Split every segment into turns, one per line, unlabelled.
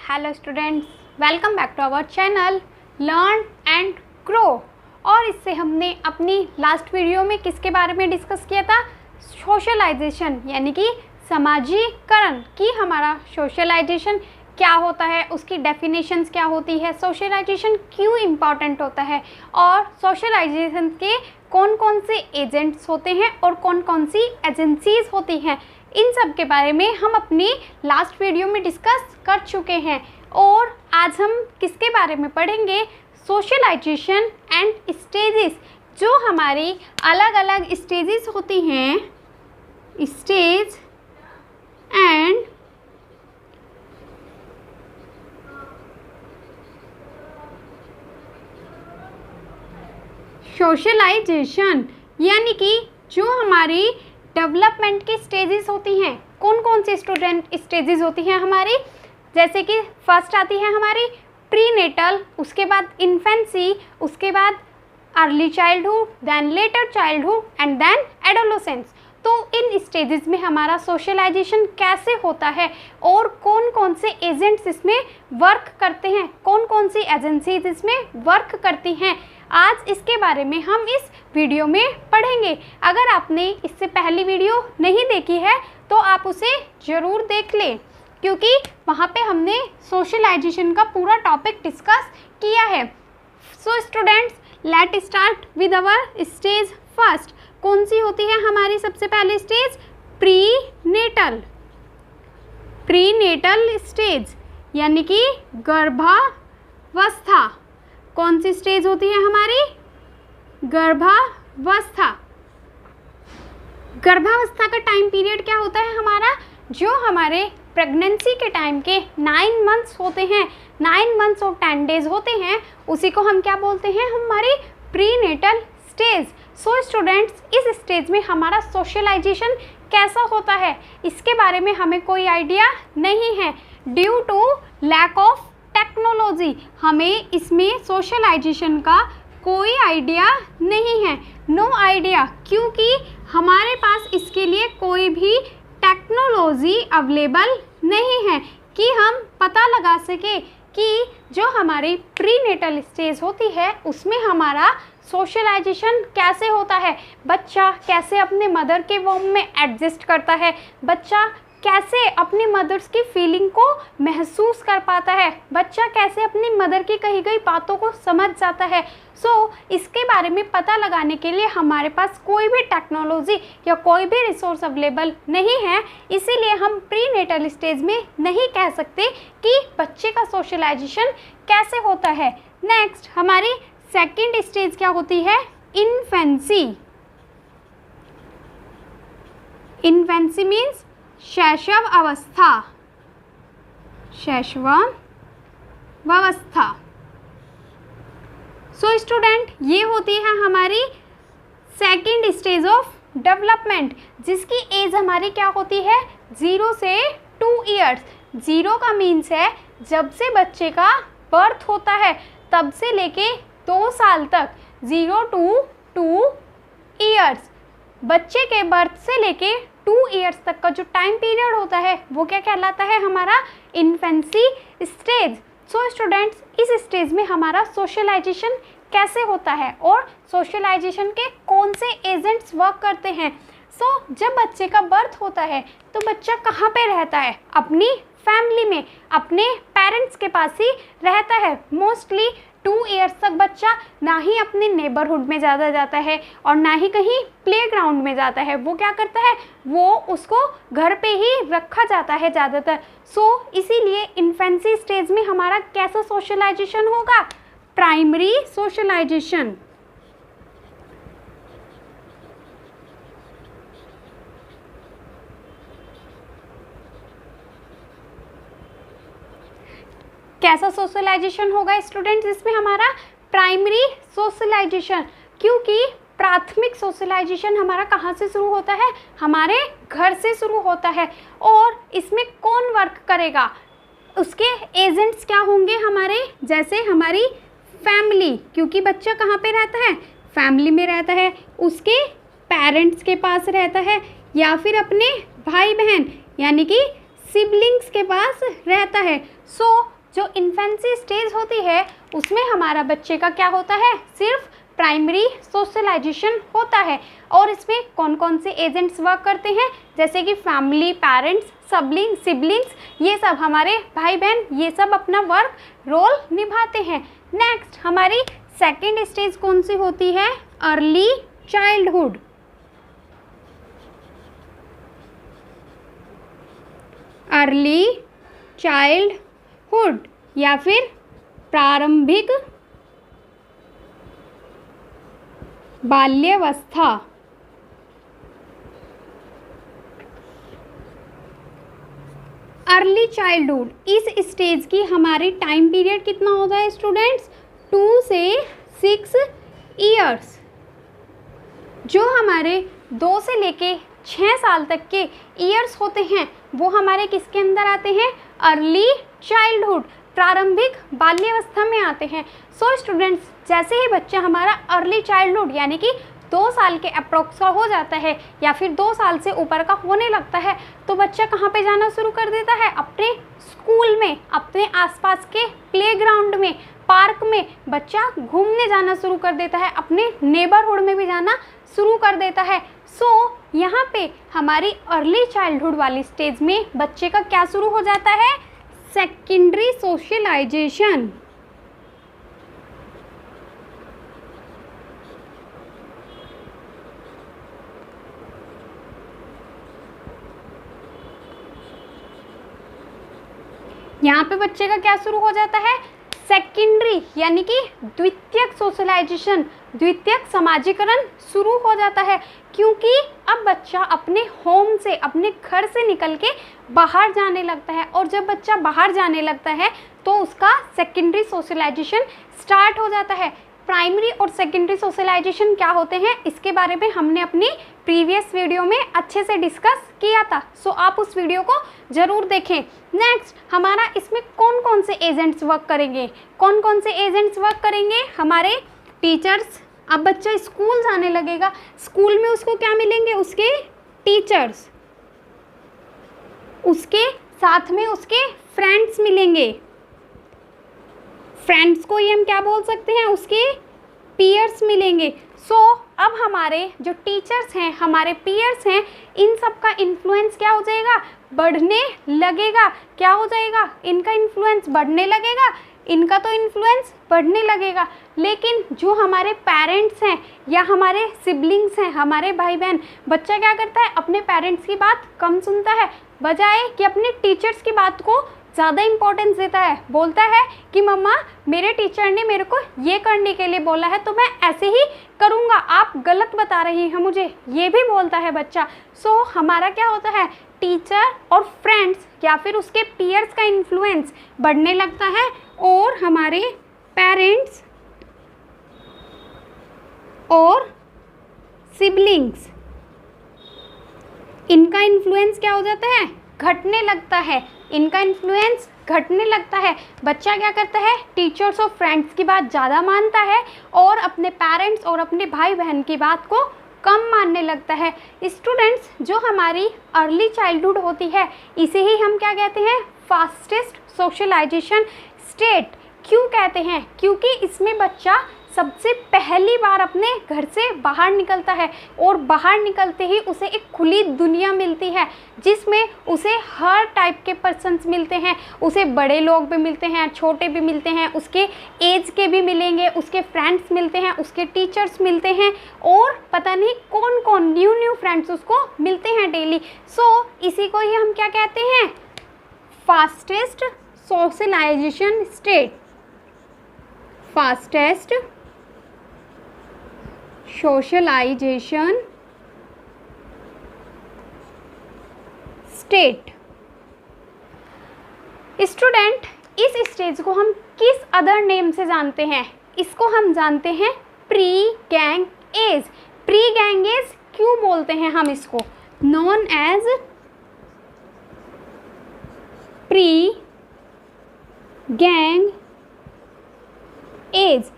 Hello students, welcome back to our channel learn and grow. और इससे हमने अपनी लास्ट वीडियो में किसके बारे में डिस्कस किया था? सोशलाइजेशन, यानी कि समाजीकरण, कि हमारा सोशलाइजेशन क्या होता है, उसकी डेफिनेशंस क्या होती है, सोशलाइजेशन क्यों इम्पॉर्टेंट होता है और सोशलाइजेशन के कौन कौन से एजेंट्स होते हैं और कौन कौन सी एजेंसीज होती हैं। इन सब के बारे में हम अपनी लास्ट वीडियो में डिस्कस कर चुके हैं और आज हम किसके बारे में पढ़ेंगे? Socialisation and stages. जो हमारी अलग अलग स्टेजेस होती हैं, स्टेज एंड सोशलाइजेशन, यानी कि जो हमारी डेवलपमेंट की स्टेजेस होती हैं। कौन कौन सी स्टूडेंट स्टेजेस होती हैं हमारी? जैसे कि फर्स्ट आती है हमारी प्रीनेटल, उसके बाद इन्फेंसी, उसके बाद early childhood, then later childhood and then adolescence. तो इन स्टेजेस में हमारा सोशलाइजेशन कैसे होता है और कौन कौन से एजेंट्स इसमें वर्क करते हैं, कौन कौन सी एजेंसीज इसमें वर्क करती हैं, आज इसके बारे में हम इस वीडियो में पढ़ेंगे। अगर आपने इससे पहली वीडियो नहीं देखी है तो आप उसे ज़रूर देख लें, क्योंकि वहाँ पे हमने सोशलाइजेशन का पूरा टॉपिक डिस्कस किया है। So students, let start with our stage first. कौन सी होती है हमारी सबसे पहले स्टेज? प्रीनेटल। प्रीनेटल स्टेज यानी कि गर्भावस्था। कौन सी स्टेज होती है हमारी? गर्भावस्था। गर्भावस्था का टाइम पीरियड क्या होता है हमारा? जो हमारे प्रेगनेंसी के टाइम के 9 मंथ्स होते हैं, 9 मंथ्स और 10 डेज होते हैं, उसी को हम क्या बोलते हैं? हमारी प्रीनेटल स्टेज। सो स्टूडेंट्स, इस स्टेज में हमारा सोशलाइजेशन कैसा होता है इसके बारे में हमें कोई आइडिया नहीं है। Due to lack of technology हमें इसमें सोशलाइजेशन का कोई आइडिया नहीं है, नो आइडिया, क्योंकि हमारे पास इसके लिए कोई भी टेक्नोलॉजी अवेलेबल नहीं है कि हम पता लगा सके कि जो हमारी प्रीनेटल स्टेज होती है उसमें हमारा सोशलाइजेशन कैसे होता है, बच्चा कैसे अपने मदर के वॉर्म में एडजस्ट करता है, बच्चा कैसे अपनी मदर्स की फीलिंग को महसूस कर पाता है, बच्चा कैसे अपनी मदर की कही गई बातों को समझ जाता है। इसके बारे में पता लगाने के लिए हमारे पास कोई भी टेक्नोलॉजी या कोई भी रिसोर्स अवेलेबल नहीं है, इसीलिए हम प्रीनेटल स्टेज में नहीं कह सकते कि बच्चे का सोशलाइजेशन कैसे होता है। नेक्स्ट हमारी सेकेंड स्टेज क्या होती है? इन्फेंसी। इन्फेंसी मीन्स शैशव अवस्था। शैशव अवस्था। सो स्टूडेंट, ये होती है हमारी सेकेंड स्टेज ऑफ डेवलपमेंट, जिसकी एज हमारी क्या होती है? 0 से 2 ईयर्स। 0 का मीन्स है जब से बच्चे का बर्थ होता है तब से लेके 2 साल तक, 0 to 2 ईयर्स। बच्चे के बर्थ से लेके 2 ईयर्स तक का जो टाइम पीरियड होता है वो क्या कहलाता है? हमारा इन्फेंसी स्टेज। सो स्टूडेंट्स, इस स्टेज में हमारा सोशलाइजेशन कैसे होता है और सोशलाइजेशन के कौन से एजेंट्स वर्क करते हैं। जब बच्चे का बर्थ होता है तो बच्चा कहाँ पे रहता है? अपनी फैमिली में, अपने पेरेंट्स के पास ही रहता है। मोस्टली 2 ईयर्स तक बच्चा ना ही अपने नेबरहुड में ज़्यादा जाता है और ना ही कहीं प्लेग्राउंड में जाता है। वो क्या करता है? वो उसको घर पे ही रखा जाता है ज़्यादातर। इसीलिए इन्फेंसी स्टेज में हमारा कैसा सोशलाइजेशन होगा? Primary socialisation. कैसा सोशलाइजेशन होगा स्टूडेंट्स? इसमें हमारा प्राइमरी सोशलाइजेशन, क्योंकि प्राथमिक सोशलाइजेशन हमारा कहाँ से शुरू होता है? हमारे घर से शुरू होता है। और इसमें कौन वर्क करेगा? उसके एजेंट्स क्या होंगे हमारे? जैसे हमारी फैमिली, क्योंकि बच्चा कहाँ पे रहता है? फैमिली में रहता है, उसके पेरेंट्स के पास रहता है या फिर अपने भाई बहन यानी कि सिबलिंग्स के पास रहता है। सो जो इन्फेंसी स्टेज होती है उसमें हमारा बच्चे का क्या होता है, सिर्फ प्राइमरी सोशलाइजेशन होता है। और इसमें कौन कौन से एजेंट्स वर्क करते हैं, जैसे कि फैमिली, पेरेंट्स, सिबलिंग्स, ये सब हमारे भाई बहन, ये सब अपना वर्क रोल निभाते हैं। नेक्स्ट हमारी सेकेंड स्टेज कौन सी होती है, अर्ली चाइल्डहुड। अर्ली चाइल्डहुड या फिर प्रारंभिक बाल्यावस्था। अर्ली चाइल्डहुड, इस स्टेज की हमारी टाइम पीरियड कितना होता है स्टूडेंट्स, 2 से 6 ईयर्स। जो हमारे 2 से लेके 6 साल तक के ईयर्स होते हैं वो हमारे किसके अंदर आते हैं, अर्ली चाइल्डहुड, प्रारंभिक बाल्यावस्था में आते हैं। सो स्टूडेंट्स, जैसे ही बच्चा हमारा अर्ली चाइल्डहुड यानी कि 2 साल के अप्रोक्स का हो जाता है या फिर 2 साल से ऊपर का होने लगता है, तो बच्चा कहाँ पे जाना शुरू कर देता है, अपने स्कूल में, अपने आसपास के प्लेग्राउंड में, पार्क में बच्चा घूमने जाना शुरू कर देता है, अपने नेबरहुड में भी जाना शुरू कर देता है। सो यहाँ पे हमारी अर्ली चाइल्डहुड वाली स्टेज में बच्चे का क्या शुरू हो जाता है, सेकेंडरी सोशलाइजेशन। यहाँ पे बच्चे का क्या शुरू हो जाता है, सेकेंडरी यानी कि द्वितीयक सोशलाइजेशन, द्वितीयक समाजीकरण शुरू हो जाता है। क्योंकि अब बच्चा अपने होम से, अपने घर से निकल के बाहर जाने लगता है, और जब बच्चा बाहर जाने लगता है तो उसका सेकेंडरी सोशलाइजेशन स्टार्ट हो जाता है। प्राइमरी और सेकेंडरी सोशलाइजेशन क्या होते हैं इसके बारे में हमने अपनी प्रीवियस वीडियो में अच्छे से डिस्कस किया था। सो आप उस वीडियो को ज़रूर देखें। नेक्स्ट हमारा इसमें कौन कौन से एजेंट्स वर्क करेंगे, कौन कौन से एजेंट्स वर्क करेंगे, हमारे टीचर्स। अब बच्चा स्कूल जाने लगेगा, स्कूल में उसको क्या मिलेंगे, उसके टीचर्स, उसके साथ में उसके फ्रेंड्स मिलेंगे। फ्रेंड्स को ये हम क्या बोल सकते हैं, उसके पीयर्स मिलेंगे। सो अब हमारे जो टीचर्स हैं, हमारे पीयर्स हैं, इन सब का इन्फ्लुएंस क्या हो जाएगा, बढ़ने लगेगा। क्या हो जाएगा, इनका इन्फ्लुएंस बढ़ने लगेगा, इनका तो इन्फ्लुएंस बढ़ने लगेगा। लेकिन जो हमारे पेरेंट्स हैं या हमारे सिबलिंग्स हैं, हमारे भाई बहन, बच्चा क्या करता है, अपने पेरेंट्स की बात कम सुनता है, बजाय कि अपने टीचर्स की बात को ज़्यादा इम्पोर्टेंस देता है। बोलता है कि मम्मा मेरे टीचर ने मेरे को ये करने के लिए बोला है तो मैं ऐसे ही करूँगा, आप गलत बता रही हैं मुझे, ये भी बोलता है बच्चा। सो हमारा क्या होता है, टीचर और फ्रेंड्स या फिर उसके पीयर्स का इन्फ्लुएंस बढ़ने लगता है, और हमारे पेरेंट्स और सिबलिंग्स, इनका इन्फ्लुएंस क्या हो जाता है, घटने लगता है। इनका इन्फ्लुएंस घटने लगता है। बच्चा क्या करता है, टीचर्स और फ्रेंड्स की बात ज़्यादा मानता है और अपने पेरेंट्स और अपने भाई बहन की बात को कम मानने लगता है। स्टूडेंट्स, जो हमारी अर्ली चाइल्डहुड होती है इसे ही हम क्या कहते हैं, फास्टेस्ट सोशलाइजेशन स्टेट। क्यों कहते हैं, क्योंकि इसमें बच्चा सबसे पहली बार अपने घर से बाहर निकलता है, और बाहर निकलते ही उसे एक खुली दुनिया मिलती है जिसमें उसे हर टाइप के पर्सन्स मिलते हैं। उसे बड़े लोग भी मिलते हैं, छोटे भी मिलते हैं, उसके एज के भी मिलेंगे, उसके फ्रेंड्स मिलते हैं, उसके टीचर्स मिलते हैं, और पता नहीं कौन कौन न्यू फ्रेंड्स उसको मिलते हैं डेली। सो इसी को ही हम क्या कहते हैं, fastest socialisation state. Fastest socialisation state. Student, इस स्टेज को हम किस अदर नेम से जानते हैं, इसको हम जानते हैं pre gang age. Pre gang age क्यों बोलते हैं हम इसको, non age pre gang age.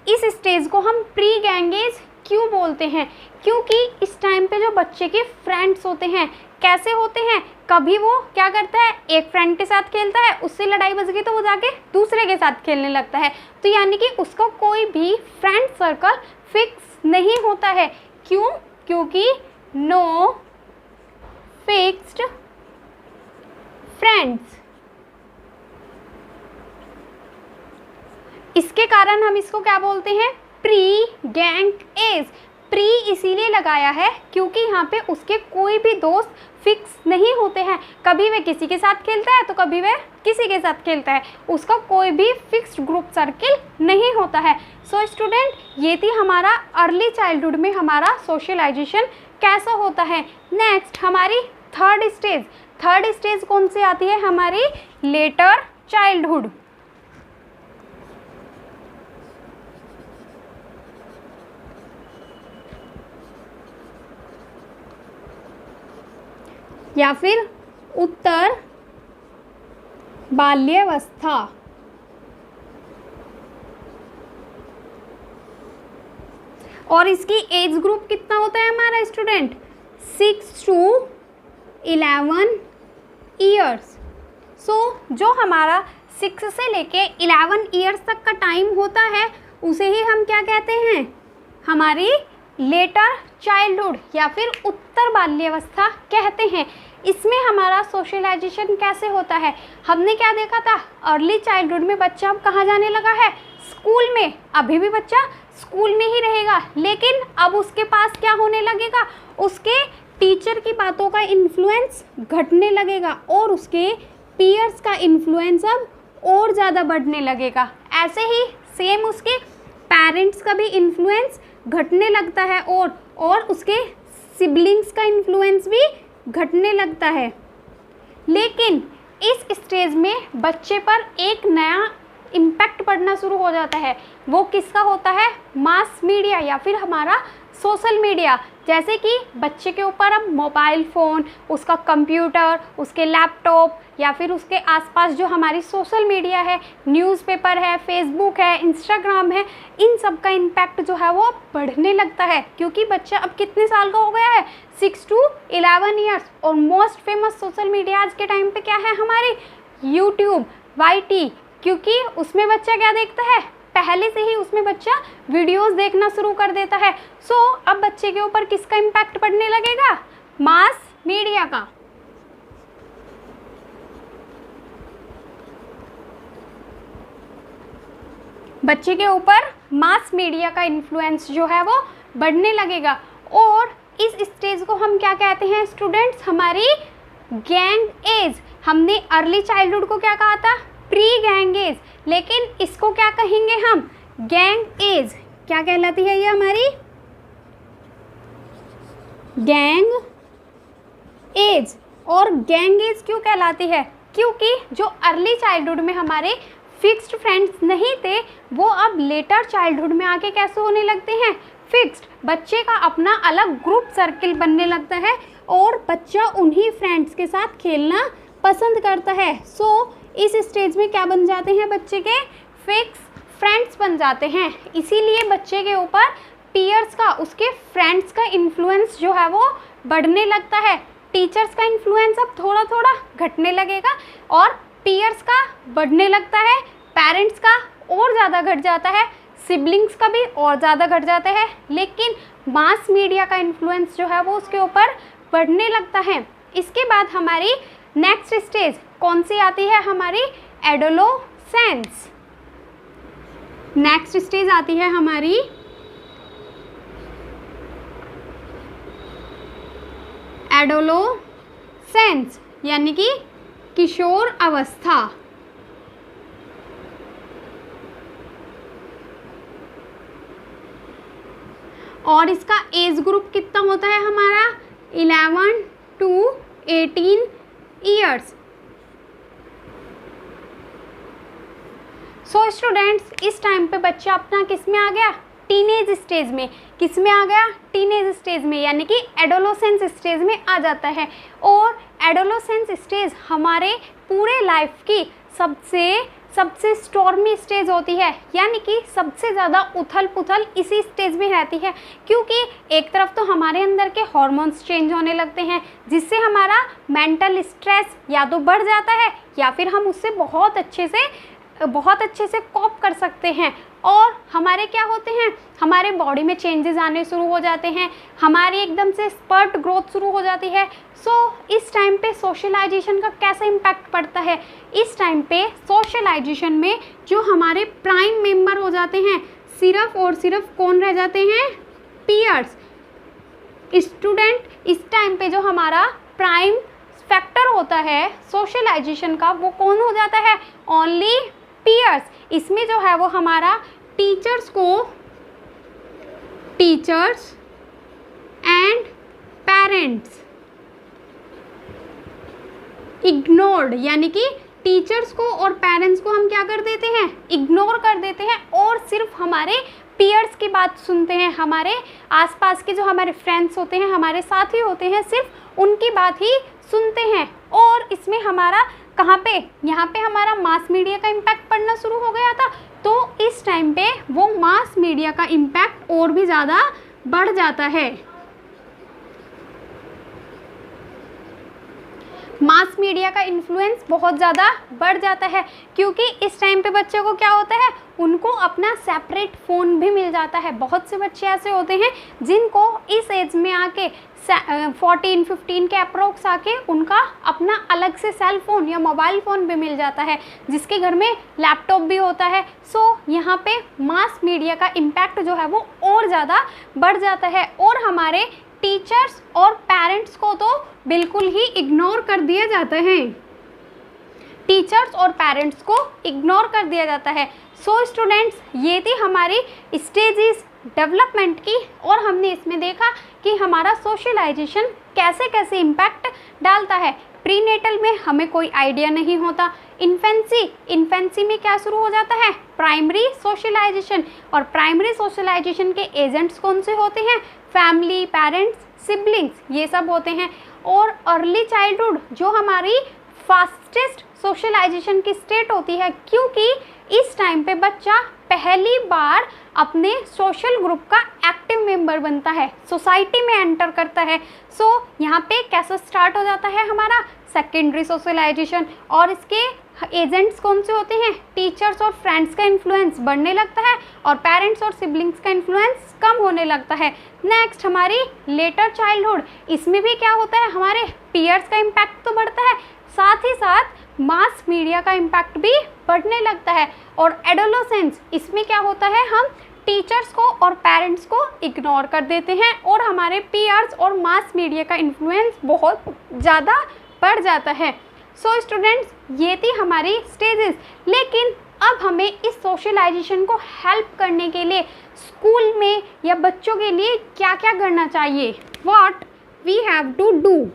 इस स्टेज को हम प्री गैंग एज क्यों बोलते हैं? क्योंकि इस टाइम पे जो बच्चे के फ्रेंड्स होते हैं कैसे होते हैं, कभी वो क्या करता है, एक फ्रेंड के साथ खेलता है, उससे लड़ाई बज गई तो वो जाके दूसरे के साथ खेलने लगता है। तो यानी कि उसका कोई भी फ्रेंड सर्कल फिक्स नहीं होता है। क्यों? क्योंकि नो फिक्स्ड फ्रेंड्स। इसके कारण हम इसको क्या बोलते हैं? Pre gang age. प्री इसीलिए लगाया है क्योंकि यहाँ पे उसके कोई भी दोस्त फिक्स नहीं होते हैं। कभी वह किसी के साथ खेलता है तो कभी वह किसी के साथ खेलता है, उसका कोई भी फिक्स्ड ग्रुप सर्किल नहीं होता है। सो स्टूडेंट, ये थी हमारा अर्ली चाइल्डहुड में हमारा सोशलाइजेशन कैसा होता है। नेक्स्ट हमारी थर्ड स्टेज। थर्ड स्टेज कौन सी आती है? हमारी लेटर चाइल्डहुड। या फिर उत्तर बाल्यावस्था। और इसकी एज ग्रुप कितना होता है हमारा स्टूडेंट? 6 to 11 years. सो जो हमारा 6 से लेके 11 ईयर्स तक का टाइम होता है उसे ही हम क्या कहते हैं? हमारी लेटर चाइल्डहुड या फिर उत्तर बाल्यावस्था कहते हैं। इसमें हमारा सोशलाइजेशन कैसे होता है? हमने क्या देखा था? अर्ली चाइल्डहुड में बच्चा अब कहाँ जाने लगा है? स्कूल में। अभी भी बच्चा स्कूल में ही रहेगा, लेकिन अब उसके पास क्या होने लगेगा? उसके टीचर की बातों का इन्फ्लुएंस घटने लगेगा और उसके पीयर्स का इन्फ्लुएंस अब और ज़्यादा बढ़ने लगेगा। ऐसे ही सेम उसके पेरेंट्स का भी इन्फ्लुएंस घटने लगता है और उसके सिबलिंग्स का इन्फ्लुएंस भी घटने लगता है। लेकिन इस स्टेज में बच्चे पर एक नया इम्पैक्ट पड़ना शुरू हो जाता है। वो किसका होता है? मास मीडिया या फिर हमारा सोशल मीडिया। जैसे कि बच्चे के ऊपर अब मोबाइल फ़ोन, उसका कंप्यूटर, उसके लैपटॉप या फिर उसके आसपास जो हमारी सोशल मीडिया है, न्यूज़पेपर है, फेसबुक है, इंस्टाग्राम है, इन सब का इम्पैक्ट जो है वो बढ़ने लगता है। क्योंकि बच्चा अब कितने साल का हो गया है? 6 to 11 ईयर्स। और मोस्ट फेमस सोशल मीडिया आज के टाइम पे क्या है हमारी? YouTube, YT। क्योंकि उसमें बच्चा क्या देखता है? पहले से ही उसमें बच्चा वीडियोस देखना शुरू कर देता है। सो अब बच्चे के ऊपर किसका इम्पैक्ट पड़ने लगेगा? मास मीडिया का। बच्चे के ऊपर मास मीडिया का इन्फ्लुएंस जो है वो बढ़ने लगेगा। और इस स्टेज को हम क्या कहते हैं स्टूडेंट्स? हमारी गैंग एज। हमने अर्ली चाइल्डहुड को क्या कहा था? Pre gang as. लेकिन इसको क्या कहेंगे हम? Gang as. क्या कहलाती है ये हमारी? Gang as. और गैंग एज क्यों कहलाती है? क्योंकि जो अर्ली चाइल्डहुड में हमारे फिक्स्ड फ्रेंड्स नहीं थे वो अब लेटर चाइल्डहुड में आके कैसे होने लगते हैं? फिक्स्ड। बच्चे का अपना अलग ग्रुप सर्किल बनने लगता है और बच्चा उन्हीं फ्रेंड्स के साथ खेलना पसंद करता है। सो इस स्टेज में क्या बन जाते हैं? बच्चे के फिक्स फ्रेंड्स बन जाते हैं। इसीलिए बच्चे के ऊपर पीयर्स का, उसके फ्रेंड्स का इन्फ्लुएंस जो है वो बढ़ने लगता है। टीचर्स का इन्फ्लुएंस अब थोड़ा थोड़ा घटने लगेगा और पीयर्स का बढ़ने लगता है। पेरेंट्स का और ज़्यादा घट जाता है, सिबलिंग्स का भी और ज़्यादा घट जाता है। लेकिन मास मीडिया का इन्फ्लुएंस जो है वो उसके ऊपर बढ़ने लगता है। इसके बाद हमारी नेक्स्ट स्टेज कौन सी आती है? हमारी एडोलोसेंस। नेक्स्ट स्टेज आती है हमारी एडोलोसेंस यानी कि किशोर अवस्था। और इसका एज ग्रुप कितना होता है हमारा? 11 to 18 ईयर्स। सो स्टूडेंट्स, इस टाइम पे बच्चा अपना किस में आ गया? टीनेज स्टेज में। किस में आ गया? टीनेज स्टेज में, यानी कि एडोलोसेंस स्टेज में आ जाता है। और एडोलोसेंस स्टेज हमारे पूरे लाइफ की सबसे सबसे स्टॉर्मी स्टेज होती है, यानी कि सबसे ज़्यादा उथल पुथल इसी स्टेज में रहती है, क्योंकि एक तरफ तो हमारे अंदर के हार्मोन्स चेंज होने लगते हैं, जिससे हमारा मेंटल स्ट्रेस या तो बढ़ जाता है या फिर हम उससे बहुत अच्छे से कोप कर सकते हैं। और हमारे क्या होते हैं, हमारे बॉडी में चेंजेस आने शुरू हो जाते हैं, हमारी एकदम से स्पर्ट ग्रोथ शुरू हो जाती है। इस टाइम पे सोशलाइजेशन का कैसा इम्पैक्ट पड़ता है, इस टाइम पे सोशलाइजेशन में जो हमारे प्राइम मेंबर हो जाते हैं, सिर्फ और सिर्फ कौन रह जाते हैं, पीयर्स, स्टूडेंट। इस टाइम पे जो हमारा प्राइम फैक्टर होता है सोशलाइजेशन का, वो कौन हो जाता है, ओनली पीयर्स। इसमें जो है वो हमारा टीचर्स एंड पेरेंट्स इग्नोर्ड, यानी कि टीचर्स को और पेरेंट्स को हम क्या कर देते हैं, इग्नोर कर देते हैं और सिर्फ हमारे पीयर्स की बात सुनते हैं। हमारे आसपास के जो हमारे फ्रेंड्स होते हैं, हमारे साथी होते हैं, सिर्फ उनकी बात ही सुनते हैं। और इसमें हमारा कहाँ पे, यहाँ पे हमारा मास मीडिया का इम्पैक्ट पड़ना शुरू हो गया था। तो इस टाइम पे वो मास मीडिया का इम्पैक्ट और भी ज़्यादा बढ़ जाता है। मास मीडिया का इन्फ्लुएंस बहुत ज़्यादा बढ़ जाता है, क्योंकि इस टाइम पे बच्चों को क्या होता है, उनको अपना सेपरेट फ़ोन भी मिल जाता है। बहुत से बच्चे ऐसे होते हैं जिनको इस एज में आके 14-15 के अप्रोक्स आके उनका अपना अलग से सेल फ़ोन या मोबाइल फ़ोन भी मिल जाता है, जिसके घर में लैपटॉप भी होता है। यहाँ पे मास मीडिया का इम्पैक्ट जो है वो और ज़्यादा बढ़ जाता है और हमारे टीचर्स और पेरेंट्स को तो बिल्कुल ही इग्नोर कर दिया जाता है। टीचर्स और पेरेंट्स को इग्नोर कर दिया जाता है। स्टूडेंट्स, ये थी हमारी स्टेजेस डेवलपमेंट की, और हमने इसमें देखा कि हमारा सोशलाइजेशन कैसे कैसे इम्पैक्ट डालता है। प्रीनेटल में हमें कोई आइडिया नहीं होता। इन्फेंसी में क्या शुरू हो जाता है, प्राइमरी सोशलाइजेशन। और प्राइमरी सोशलाइजेशन के एजेंट्स कौन से होते हैं, फैमिली, पेरेंट्स, सिबलिंग्स, ये सब होते हैं। और अर्ली चाइल्डहुड जो हमारी फास्टेस्ट सोशलाइजेशन की स्टेट होती है, क्योंकि इस टाइम पे बच्चा पहली बार अपने सोशल ग्रुप का एक्टिव मेंबर बनता है, सोसाइटी में एंटर करता है। यहाँ पे कैसे स्टार्ट हो जाता है हमारा सेकेंडरी सोशलाइजेशन। और इसके एजेंट्स कौन से होते हैं, टीचर्स और फ्रेंड्स का इन्फ्लुएंस बढ़ने लगता है और पेरेंट्स और सिबलिंग्स का इन्फ्लुएंस कम होने लगता है। नेक्स्ट हमारी लेटर चाइल्डहुड, इसमें भी क्या होता है, हमारे पीयर्स का इम्पैक्ट तो बढ़ता है, साथ ही साथ मास मीडिया का इम्पैक्ट भी बढ़ने लगता है। और एडोलेसेंस, इसमें क्या होता है, हम टीचर्स को और पेरेंट्स को इग्नोर कर देते हैं और हमारे पीयर्स और मास मीडिया का इन्फ्लुएंस बहुत ज़्यादा बढ़ जाता है। स्टूडेंट्स, ये थी हमारी स्टेजेस। लेकिन अब हमें इस सोशलाइजेशन को हेल्प करने के लिए स्कूल में या बच्चों के लिए क्या क्या करना चाहिए, what we have to do.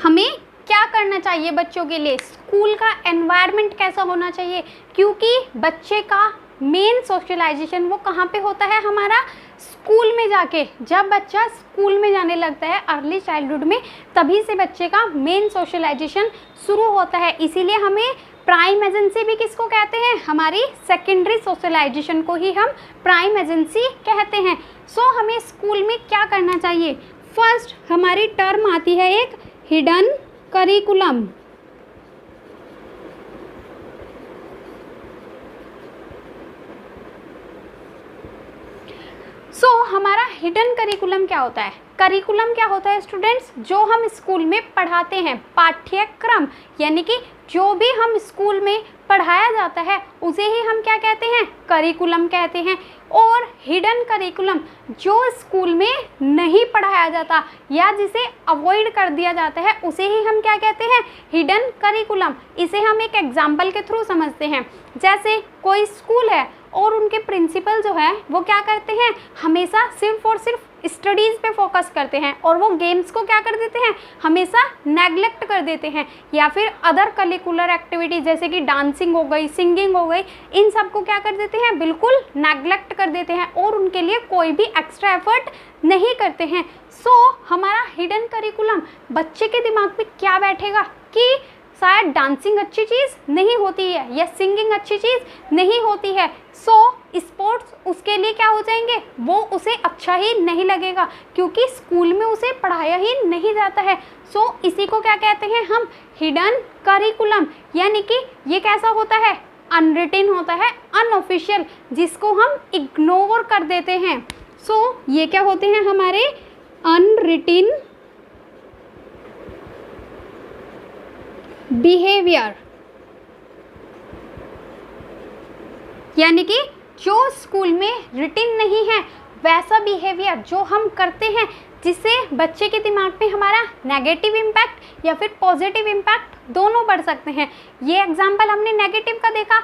हमें क्या करना चाहिए बच्चों के लिए, स्कूल का एनवायरनमेंट कैसा होना चाहिए, क्योंकि बच्चे का मेन सोशलाइजेशन वो कहाँ पे होता है, हमारा स्कूल में जाके। जब बच्चा स्कूल में जाने लगता है अर्ली चाइल्डहुड में, तभी से बच्चे का मेन सोशलाइजेशन शुरू होता है। इसीलिए हमें प्राइम एजेंसी भी किसको कहते हैं, हमारी सेकेंडरी सोशलाइजेशन को ही हम प्राइम एजेंसी कहते हैं। हमें स्कूल में क्या करना चाहिए, फर्स्ट हमारी टर्म आती है एक हिडन करिकुलम। हमारा हिडन करिकुलम क्या होता है, करिकुलम क्या होता है स्टूडेंट्स, जो हम स्कूल में पढ़ाते हैं, पाठ्यक्रम, यानी कि जो भी हम स्कूल में पढ़ाया जाता है उसे ही हम क्या कहते हैं, करिकुलम कहते हैं। और हिडन करिकुलम जो स्कूल में नहीं पढ़ाया जाता या जिसे अवॉइड कर दिया जाता है उसे ही हम क्या कहते हैं, हिडन करिकुलम। इसे हम एक एग्जाम्पल के थ्रू समझते हैं। जैसे कोई स्कूल है और उनके प्रिंसिपल जो है वो क्या करते हैं, हमेशा सिर्फ और सिर्फ स्टडीज़ पे फोकस करते हैं और वो गेम्स को क्या कर देते हैं, हमेशा नेग्लेक्ट कर देते हैं, या फिर अदर करिकुलर एक्टिविटीज जैसे कि डांसिंग हो गई, सिंगिंग हो गई, इन सब को क्या कर देते हैं, बिल्कुल नेग्लेक्ट कर देते हैं और उनके लिए कोई भी एक्स्ट्रा एफर्ट नहीं करते हैं। हमारा हिडन करिकुलम बच्चे के दिमाग में क्या बैठेगा कि शायद डांसिंग अच्छी चीज़ नहीं होती है या सिंगिंग अच्छी चीज़ नहीं होती है, स्पोर्ट्स उसके लिए क्या हो जाएंगे, वो उसे अच्छा ही नहीं लगेगा क्योंकि स्कूल में उसे पढ़ाया ही नहीं जाता है। इसी को क्या कहते हैं हम, हिडन करिकुलम, यानी कि ये कैसा होता है, अनरिटन होता है, अनऑफिशियल, जिसको हम इग्नोर कर देते हैं। ये क्या होते हैं हमारे अनरिटन बिहेवियर, यानी कि जो स्कूल में रिटिन नहीं है वैसा बिहेवियर जो हम करते हैं जिससे बच्चे के दिमाग में हमारा नेगेटिव इम्पैक्ट या फिर पॉजिटिव इम्पैक्ट दोनों बढ़ सकते हैं। ये एग्जाम्पल हमने नेगेटिव का देखा।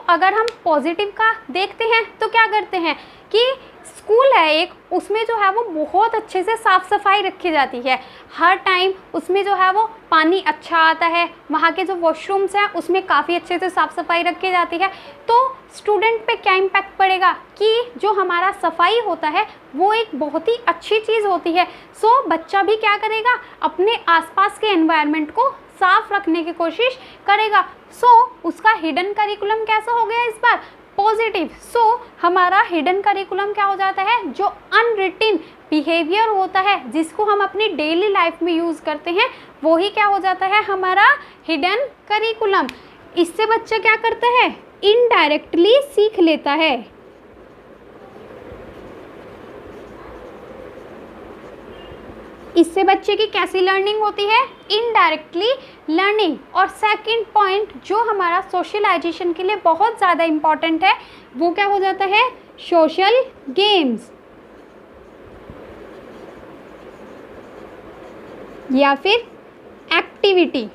अगर हम पॉजिटिव का देखते हैं तो क्या करते हैं कि स्कूल है एक, उसमें जो है वो बहुत अच्छे से साफ़ सफाई रखी जाती है, हर टाइम उसमें जो है वो पानी अच्छा आता है, वहाँ के जो वॉशरूम्स हैं उसमें काफ़ी अच्छे से साफ़ सफाई रखी जाती है। तो स्टूडेंट पे क्या इम्पैक्ट पड़ेगा कि जो हमारा सफाई होता है वो एक बहुत ही अच्छी चीज़ होती है। बच्चा भी क्या करेगा, अपने आसपास के एनवायरनमेंट को साफ रखने की कोशिश करेगा। उसका हिडन करिकुलम कैसा हो गया इस बार, पॉजिटिव। हमारा हिडन करिकुलम क्या हो जाता है, जो अनरिटन बिहेवियर होता है जिसको हम अपनी डेली लाइफ में यूज़ करते हैं, वो ही क्या हो जाता है हमारा हिडन करिकुलम। इससे बच्चा क्या करता है, इनडायरेक्टली सीख लेता है। इससे बच्चे की कैसी लर्निंग होती है, इनडायरेक्टली लर्निंग। और सेकंड पॉइंट जो हमारा सोशलाइजेशन के लिए बहुत ज़्यादा इम्पॉर्टेंट है, वो क्या हो जाता है, सोशल गेम्स या फिर एक्टिविटी।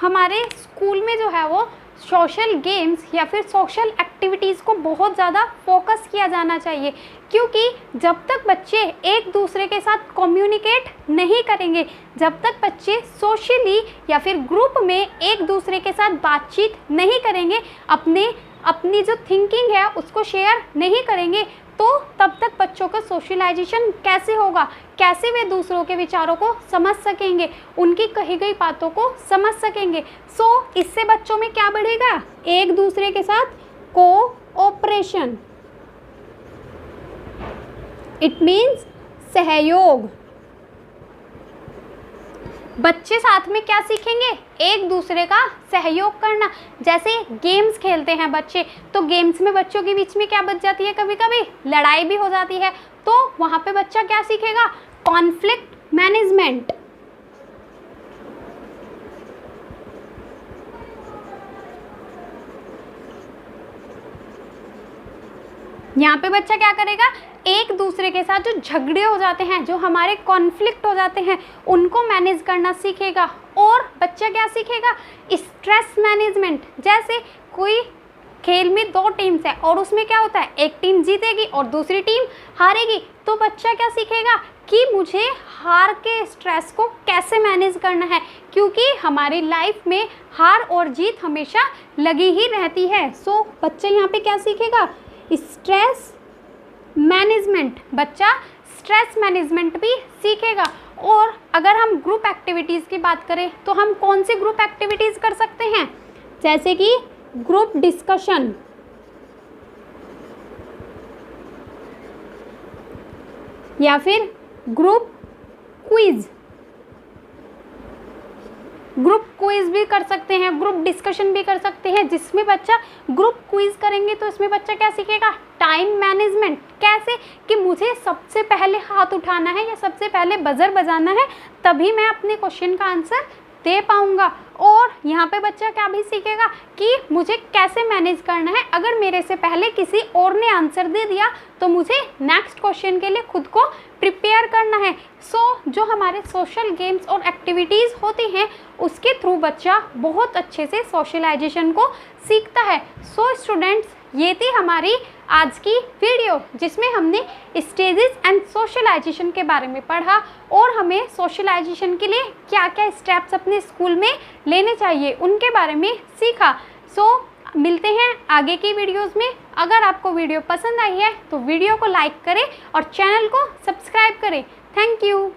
हमारे स्कूल में जो है वो सोशल गेम्स या फिर सोशल एक्टिविटीज़ को बहुत ज़्यादा फोकस किया जाना चाहिए, क्योंकि जब तक बच्चे एक दूसरे के साथ कम्युनिकेट नहीं करेंगे, जब तक बच्चे सोशली या फिर ग्रुप में एक दूसरे के साथ बातचीत नहीं करेंगे, अपनी जो थिंकिंग है उसको शेयर नहीं करेंगे, तो तब तक बच्चों का सोशलाइजेशन कैसे होगा, कैसे वे दूसरों के विचारों को समझ सकेंगे, उनकी कही गई बातों को समझ सकेंगे। इससे बच्चों में क्या बढ़ेगा, एक दूसरे के साथ कोऑपरेशन, इट मीन्स सहयोग। बच्चे साथ में क्या सीखेंगे, एक दूसरे का सहयोग करना। जैसे गेम्स खेलते हैं बच्चे, तो गेम्स में बच्चों के बीच में क्या बच जाती है, कभी कभी लड़ाई भी हो जाती है, तो वहाँ पे बच्चा क्या सीखेगा, कॉन्फ्लिक्ट मैनेजमेंट। यहाँ पे बच्चा क्या करेगा, एक दूसरे के साथ जो झगड़े हो जाते हैं, जो हमारे कॉन्फ्लिक्ट हो जाते हैं, उनको मैनेज करना सीखेगा। और बच्चा क्या सीखेगा, स्ट्रेस मैनेजमेंट। जैसे कोई खेल में दो टीम्स है और उसमें क्या होता है, एक टीम जीतेगी और दूसरी टीम हारेगी, तो बच्चा क्या सीखेगा कि मुझे हार के स्ट्रेस को कैसे मैनेज करना है, क्योंकि हमारी लाइफ में हार और जीत हमेशा लगी ही रहती है। बच्चा यहाँ पे क्या सीखेगा, स्ट्रेस मैनेजमेंट। बच्चा स्ट्रेस मैनेजमेंट भी सीखेगा। और अगर हम ग्रुप एक्टिविटीज़ की बात करें तो हम कौन सी ग्रुप एक्टिविटीज़ कर सकते हैं, जैसे कि ग्रुप डिस्कशन, या फिर ग्रुप क्विज। ग्रुप क्विज भी कर सकते हैं, ग्रुप डिस्कशन भी कर सकते हैं, जिसमें बच्चा ग्रुप क्विज करेंगे तो इसमें बच्चा क्या सीखेगा, टाइम मैनेजमेंट। कैसे कि मुझे सबसे पहले हाथ उठाना है या सबसे पहले बजर बजाना है, तभी मैं अपने क्वेश्चन का आंसर दे पाऊंगा। और यहाँ पे बच्चा क्या भी सीखेगा कि मुझे कैसे मैनेज करना है, अगर मेरे से पहले किसी और ने आंसर दे दिया तो मुझे नेक्स्ट क्वेश्चन के लिए खुद को प्रिपेयर करना है। जो हमारे सोशल गेम्स और एक्टिविटीज़ होती हैं उसके थ्रू बच्चा बहुत अच्छे से सोशलाइजेशन को सीखता है। स्टूडेंट्स, ये थी हमारी आज की वीडियो जिसमें हमने स्टेजेस एंड सोशलाइजेशन के बारे में पढ़ा और हमें सोशलाइजेशन के लिए क्या क्या स्टेप्स अपने स्कूल में लेने चाहिए उनके बारे में सीखा। मिलते हैं आगे की वीडियोस में। अगर आपको वीडियो पसंद आई है तो वीडियो को लाइक करें और चैनल को सब्सक्राइब करें। Thank you.